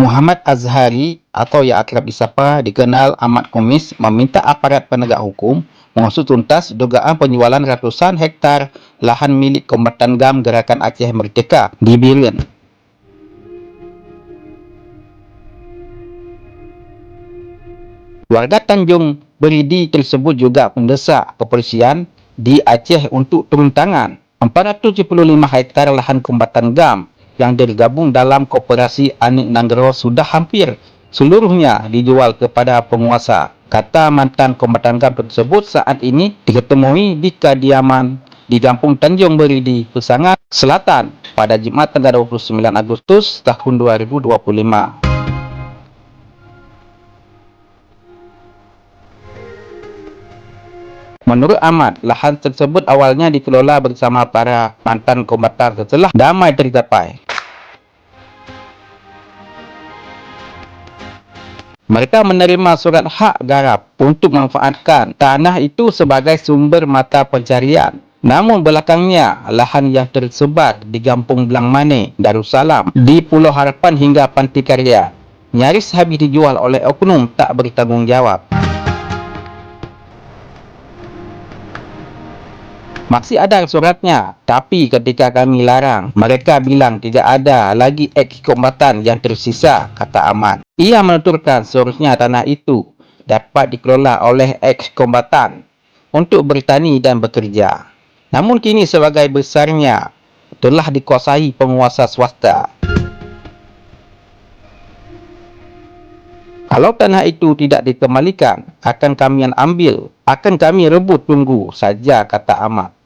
Muhammad Azhari atau yang akrab disapa dikenal Ahmad Kumis meminta aparat penegak hukum mengusut tuntas dugaan penjualan ratusan hektar lahan milik Kombatan GAM Gerakan Aceh Merdeka di Biren. Warga Tanjung Beridi tersebut juga mendesak kepolisian di Aceh untuk turun tangan. 475 hektar lahan Kombatan GAM yang tergabung dalam Koperasi Anik Nanggro sudah hampir seluruhnya dijual kepada penguasa, kata mantan Kombatan GAM tersebut saat ini diketemui di kediaman di Kampung Tanjung Beridi, Pesangat Selatan pada Jumat tanggal 29 Agustus tahun 2025. Menurut Ahmad, lahan tersebut awalnya dikelola bersama para mantan kombatan setelah damai tercapai. Mereka menerima surat hak garap untuk memanfaatkan tanah itu sebagai sumber mata pencarian. Namun belakangnya, lahan yang tersebar di Kampung Belang Mane, Darussalam, di Pulau Harapan hingga Panti Karya, nyaris habis dijual oleh oknum tak bertanggungjawab. Masih ada suratnya, tapi ketika kami larang, mereka bilang tidak ada lagi eks-kombatan yang tersisa, kata Ahmad. Ia menuturkan seharusnya tanah itu dapat dikelola oleh eks-kombatan untuk bertani dan bekerja. Namun kini sebagai besarnya telah dikuasai penguasa swasta. Kalau tanah itu tidak dikembalikan, akan kami ambil, akan kami rebut, tunggu saja, kata Ahmad.